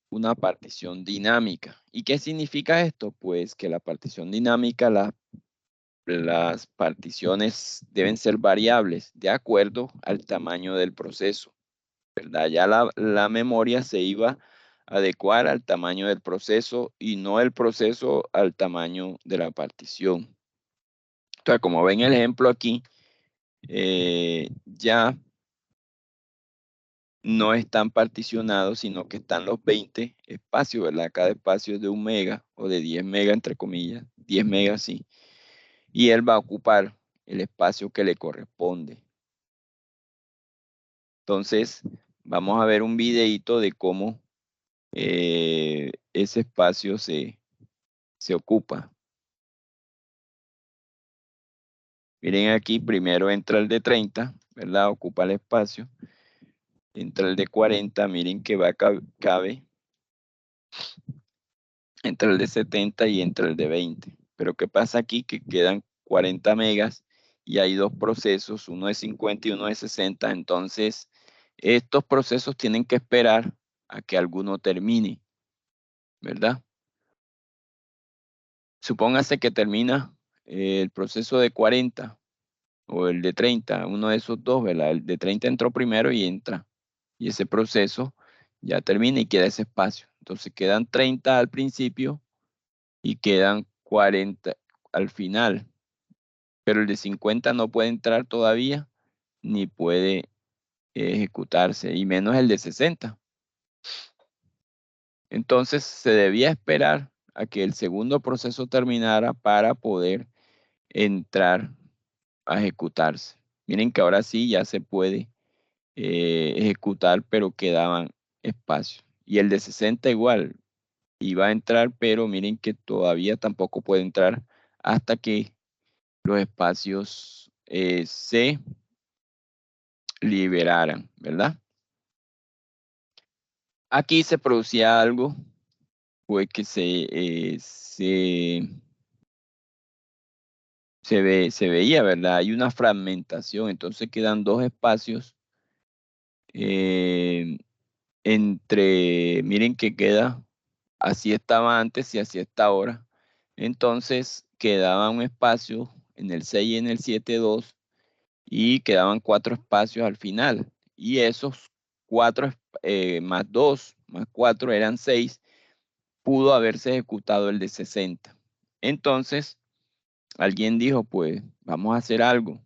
una partición dinámica. ¿Y qué significa esto? Pues que la partición dinámica, las particiones deben ser variables de acuerdo al tamaño del proceso, ¿verdad? Ya la memoria se iba a adecuar al tamaño del proceso y no el proceso al tamaño de la partición. Entonces, como ven el ejemplo aquí, ya no están particionados, sino que están los 20 espacios, ¿verdad? Cada espacio es de 1 mega o de 10 megas, entre comillas, 10 megas, sí. Y él va a ocupar el espacio que le corresponde. Entonces, vamos a ver un videíto de cómo ese espacio se ocupa. Miren aquí, primero entra el de 30, ¿verdad? Ocupa el espacio. Entra el de 40, miren que cabe. Entra el de 70 y entra el de 20. Pero ¿qué pasa aquí? Que quedan 40 megas y hay dos procesos, uno de 50 y uno de 60. Entonces, estos procesos tienen que esperar a que alguno termine, ¿verdad? Supóngase que termina el proceso de 40 o el de 30, uno de esos dos, ¿verdad? El de 30 entró primero y entra. Y ese proceso ya termina y queda ese espacio. Entonces quedan 30 al principio y quedan 40 al final. Pero el de 50 no puede entrar todavía ni puede ejecutarse, y menos el de 60. Entonces se debía esperar a que el segundo proceso terminara para poder entrar a ejecutarse. Miren que ahora sí ya se puede ejecutar, pero quedaban espacios. Y el de 60 igual, iba a entrar, pero miren que todavía tampoco puede entrar hasta que los espacios se liberaran, ¿verdad? Aquí se producía algo, pues que se veía, ¿verdad? Hay una fragmentación, entonces quedan dos espacios eh, miren que queda, así estaba antes y así está ahora. Entonces quedaba un espacio en el 6 y en el 7.2 y quedaban 4 espacios al final. Y esos 4 más 2 más 4 eran 6, pudo haberse ejecutado el de 60. Entonces, alguien dijo, pues vamos a hacer algo.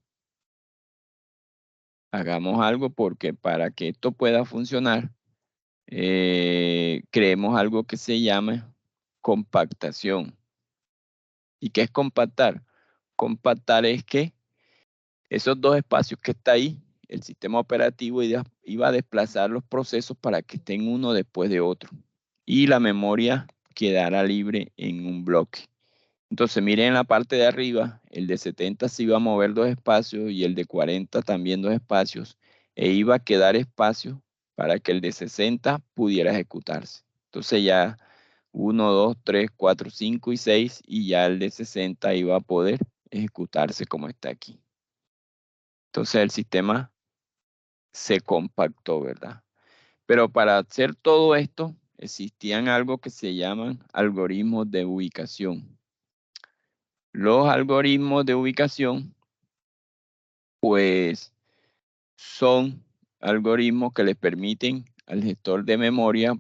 Hagamos algo porque para que esto pueda funcionar, creemos algo que se llama compactación. ¿Y qué es compactar? Compactar es que esos dos espacios que está ahí, el sistema operativo iba a desplazar los procesos para que estén uno después de otro. Y la memoria quedará libre en un bloque. Entonces, miren en la parte de arriba, el de 70 se iba a mover dos espacios y el de 40 también dos espacios. E iba a quedar espacio para que el de 60 pudiera ejecutarse. Entonces ya 1, 2, 3, 4, 5 y 6 y ya el de 60 iba a poder ejecutarse como está aquí. Entonces el sistema se compactó, ¿verdad? Pero para hacer todo esto existían algo que se llaman algoritmos de ubicación. Los algoritmos de ubicación, pues, son algoritmos que les permiten al gestor de memoria,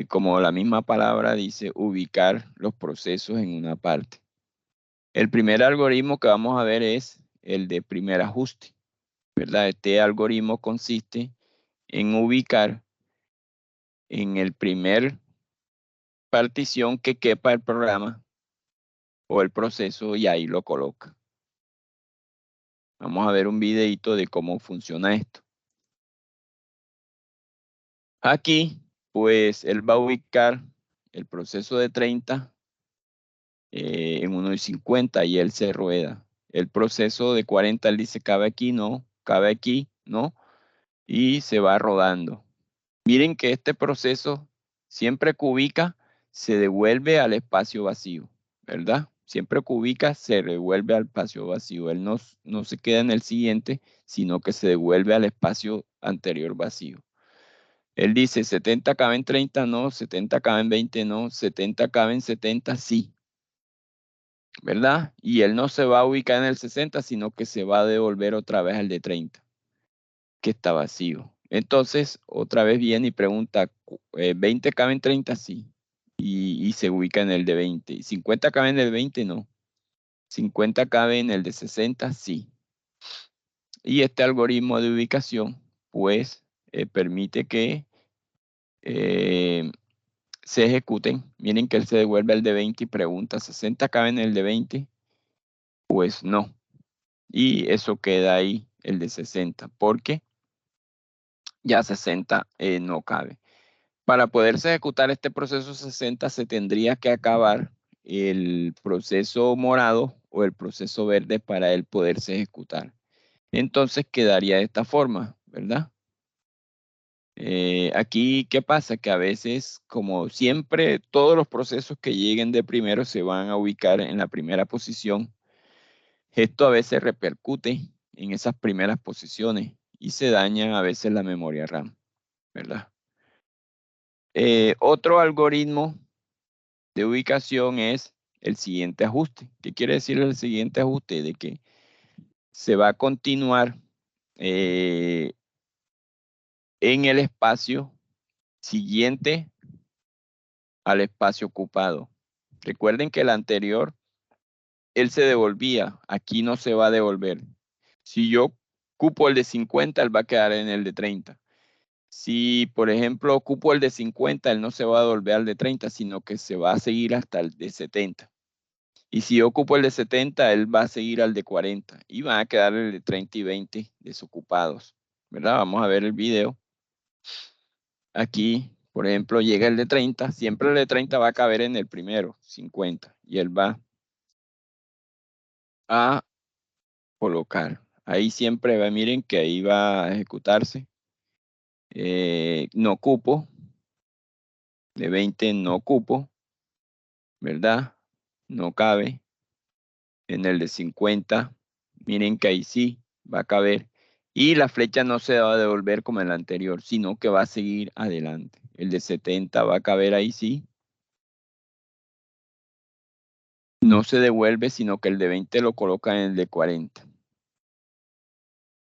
como la misma palabra dice, ubicar los procesos en una parte. El primer algoritmo que vamos a ver es el de primer ajuste, ¿verdad? Este algoritmo consiste en ubicar en el primer partición que quepa el programa o el proceso y ahí lo coloca. Vamos a ver un videito de cómo funciona esto. Aquí, pues, él va a ubicar el proceso de 30 en 1.50 y él se rueda. El proceso de 40, él dice, cabe aquí, no, y se va rodando. Miren que este proceso, siempre que ubica, se devuelve al espacio vacío, ¿verdad? Siempre que ubica, se devuelve al espacio vacío. Él no se queda en el siguiente, sino que se devuelve al espacio anterior vacío. Él dice 70 cabe en 30, no, 70 cabe en 20, no, 70 cabe en 70, sí, ¿verdad? Y él no se va a ubicar en el 60, sino que se va a devolver otra vez al de 30, que está vacío. Entonces, otra vez viene y pregunta, ¿20 cabe en 30? Sí. Y se ubica en el de 20. ¿50 cabe en el 20? No. ¿50 cabe en el de 60? Sí. Y este algoritmo de ubicación, pues, permite que se ejecuten. Miren que él se devuelve al de 20 y pregunta, ¿60 cabe en el de 20? Pues no. Y eso queda ahí, el de 60, porque ya 60 no cabe. Para poderse ejecutar este proceso 60 se tendría que acabar el proceso morado o el proceso verde para él poderse ejecutar. Entonces quedaría de esta forma, ¿verdad? Aquí, ¿qué pasa? Que a veces, como siempre, todos los procesos que lleguen de primero se van a ubicar en la primera posición. Esto a veces repercute en esas primeras posiciones y se daña a veces la memoria RAM, ¿verdad? Otro algoritmo de ubicación es el siguiente ajuste. ¿Qué quiere decir el siguiente ajuste? De que se va a continuar en el espacio siguiente al espacio ocupado. Recuerden que el anterior, él se devolvía. Aquí no se va a devolver. Si yo ocupo el de 50, él va a quedar en el de 30. Si, por ejemplo, ocupo el de 50, él no se va a devolver al de 30, sino que se va a seguir hasta el de 70. Y si yo ocupo el de 70, él va a seguir al de 40 y van a quedar el de 30 y 20 desocupados, ¿verdad? Vamos a ver el video. Aquí, por ejemplo, llega el de 30, siempre el de 30 va a caber en el primero, 50, y él va a colocar. Ahí siempre va, miren que ahí va a ejecutarse. No cupo, de 20 no cupo, ¿verdad? No cabe. En el de 50, miren que ahí sí va a caber. Y la flecha no se va a devolver como en la anterior, sino que va a seguir adelante. El de 70 va a caber ahí sí. No se devuelve, sino que el de 20 lo coloca en el de 40.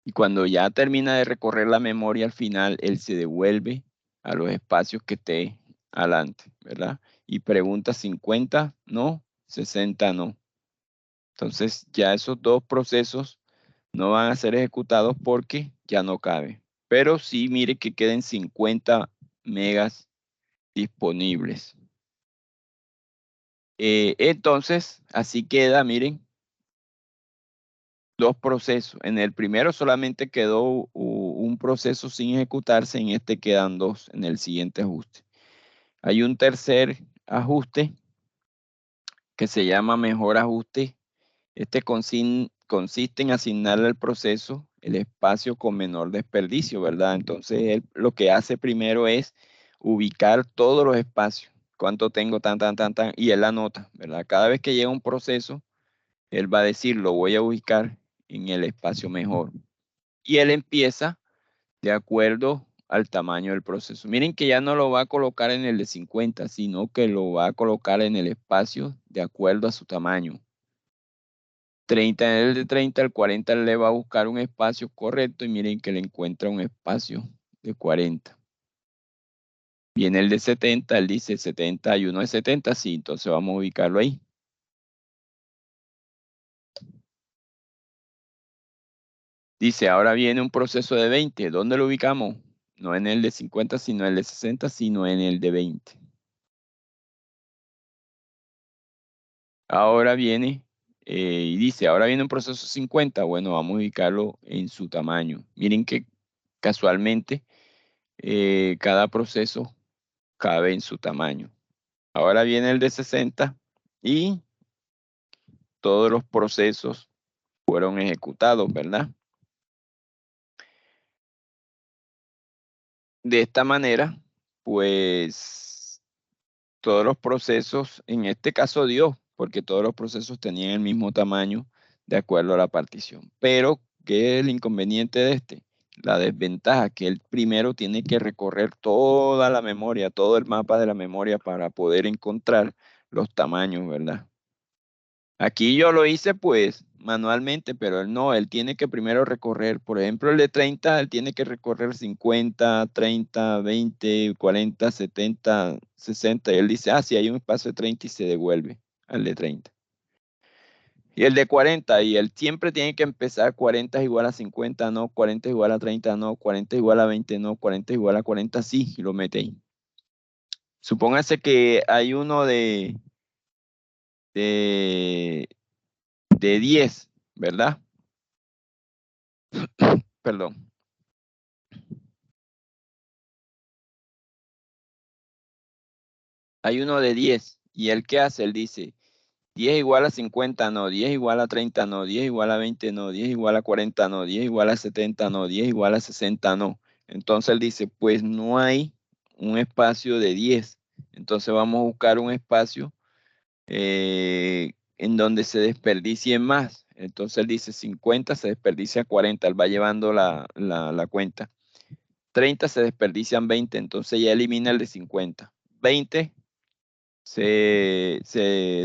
Y cuando ya termina de recorrer la memoria al final, él se devuelve a los espacios que esté adelante, ¿verdad? Y pregunta 50, no, 60, no. Entonces ya esos dos procesos no van a ser ejecutados porque ya no cabe. Pero sí, mire que queden 50 megas disponibles. Entonces, así queda, miren, dos procesos. En el primero solamente quedó un proceso sin ejecutarse, en este quedan dos en el siguiente ajuste. Hay un tercer ajuste que se llama mejor ajuste. Este consiste en asignarle al proceso el espacio con menor desperdicio, ¿verdad? Entonces, él lo que hace primero es ubicar todos los espacios. Cuánto tengo, tan, y él anota, ¿verdad? Cada vez que llega un proceso, él va a decir, lo voy a ubicar en el espacio mejor. Y él empieza de acuerdo al tamaño del proceso. Miren que ya no lo va a colocar en el de 50, sino que lo va a colocar en el espacio de acuerdo a su tamaño. 30 en el de 30, el 40 le va a buscar un espacio correcto y miren que le encuentra un espacio de 40. Viene el de 70, él dice 70 y uno de 70, sí, entonces vamos a ubicarlo ahí. Dice, ahora viene un proceso de 20, ¿dónde lo ubicamos? No en el de 50, sino en el de 60, sino en el de 20. Ahora viene, y dice, ahora viene un proceso 50, bueno, vamos a ubicarlo en su tamaño. Miren que casualmente cada proceso cabe en su tamaño. Ahora viene el de 60 y todos los procesos fueron ejecutados, ¿verdad? De esta manera, pues todos los procesos, en este caso dio, porque todos los procesos tenían el mismo tamaño de acuerdo a la partición. Pero, ¿qué es el inconveniente de este? La desventaja, que él primero tiene que recorrer toda la memoria, todo el mapa de la memoria para poder encontrar los tamaños, ¿verdad? Aquí yo lo hice pues manualmente, pero él no, él tiene que primero recorrer, por ejemplo, el de 30, él tiene que recorrer 50, 30, 20, 40, 70, 60, y él dice, ah, sí, hay un espacio de 30 y se devuelve al de 30. Y el de 40, y él siempre tiene que empezar, 40 es igual a 50, no, 40 es igual a 30, no, 40 es igual a 20, no, 40 es igual a 40, sí, y lo mete ahí. Supóngase que hay uno de, de 10, ¿verdad? perdón. Hay uno de 10. ¿Y él qué hace? Él dice, 10 igual a 50, no. 10 igual a 30, no. 10 igual a 20, no. 10 igual a 40, no. 10 igual a 70, no. 10 igual a 60, no. Entonces él dice, pues no hay un espacio de 10. Entonces vamos a buscar un espacio en donde se desperdicien más. Entonces él dice 50 se desperdicia 40, él va llevando la cuenta. 30 se desperdician 20, entonces ya elimina el de 50. 20 se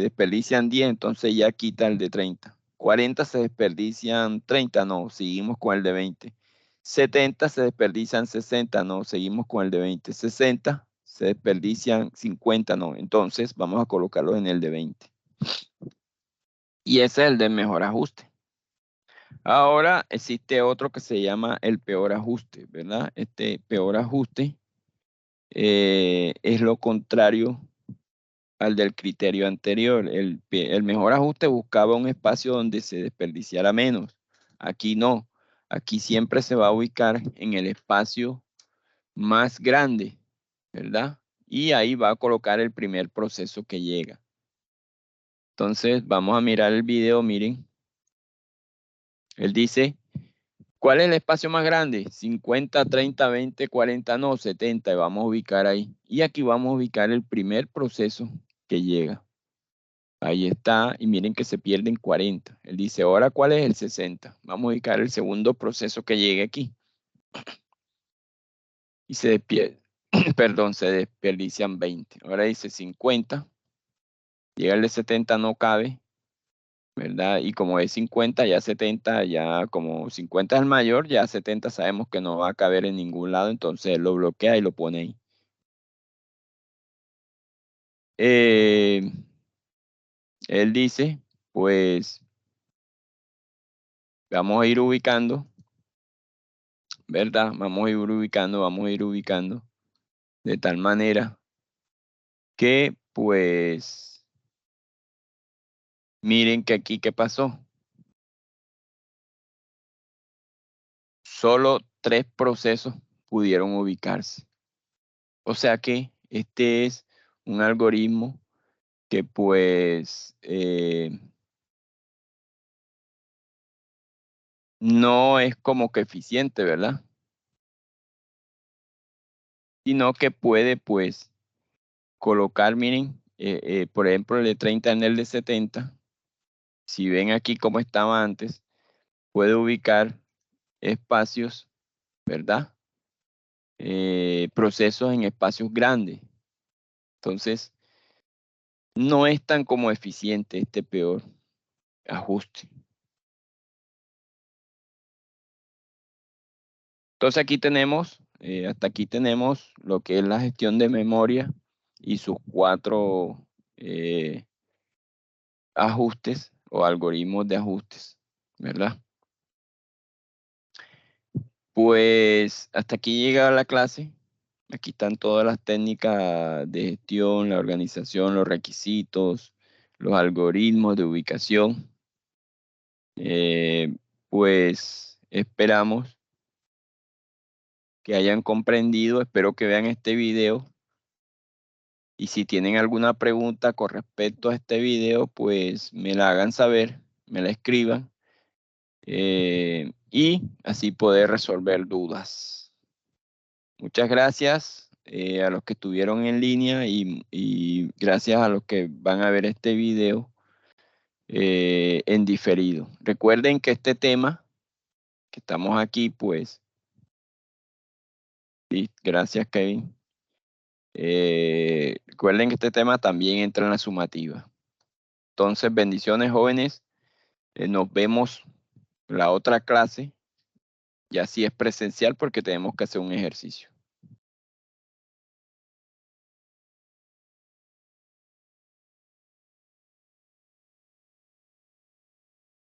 desperdician 10, entonces ya quita el de 30. 40 se desperdician 30, no, seguimos con el de 20. 70 se desperdician 60, no, seguimos con el de 20. 60 se desperdician 50, no, entonces vamos a colocarlos en el de 20. Y ese es el de mejor ajuste. Ahora existe otro que se llama el peor ajuste, ¿verdad? Este peor ajuste es lo contrario al del criterio anterior. El mejor ajuste buscaba un espacio donde se desperdiciara menos. Aquí no. Aquí siempre se va a ubicar en el espacio más grande, ¿verdad? Y ahí va a colocar el primer proceso que llega. Entonces, vamos a mirar el video, miren. Él dice, ¿cuál es el espacio más grande? 50, 30, 20, 40, no, 70. Y vamos a ubicar ahí. Y aquí vamos a ubicar el primer proceso que llega. Ahí está, y miren que se pierden 40. Él dice, ahora, ¿cuál es el 60? Vamos a ubicar el segundo proceso que llegue aquí. Y se despierde, perdón, se desperdician 20. Ahora dice 50. Llega el de 70, no cabe, ¿verdad? Y como es 50, ya 70, ya como 50 es el mayor, ya 70 sabemos que no va a caber en ningún lado, entonces él lo bloquea y lo pone ahí. Él dice, pues, vamos a ir ubicando, ¿verdad? Vamos a ir ubicando de tal manera que, pues, miren que aquí, ¿qué pasó? Solo 3 procesos pudieron ubicarse. O sea que este es un algoritmo que, pues, no es como que eficiente, ¿verdad? Sino que puede, pues, colocar, miren, por ejemplo, el de 30 en el de 70. Si ven aquí cómo estaba antes, puede ubicar espacios, ¿verdad? Procesos en espacios grandes. Entonces, no es tan como eficiente este peor ajuste. Entonces aquí tenemos, hasta aquí tenemos lo que es la gestión de memoria y sus 4 ajustes o algoritmos de ajustes, ¿verdad? Pues hasta aquí llega la clase. Aquí están todas las técnicas de gestión, la organización, los requisitos, los algoritmos de ubicación. Pues esperamos que hayan comprendido, espero que vean este video. Y si tienen alguna pregunta con respecto a este video, pues me la hagan saber, me la escriban y así poder resolver dudas. Muchas gracias a los que estuvieron en línea y gracias a los que van a ver este video en diferido. Recuerden que este tema que estamos aquí, pues, sí, gracias Kevin. Recuerden que este tema también entra en la sumativa. Entonces, bendiciones jóvenes. Nos vemos la otra clase. Ya sí es presencial porque tenemos que hacer un ejercicio.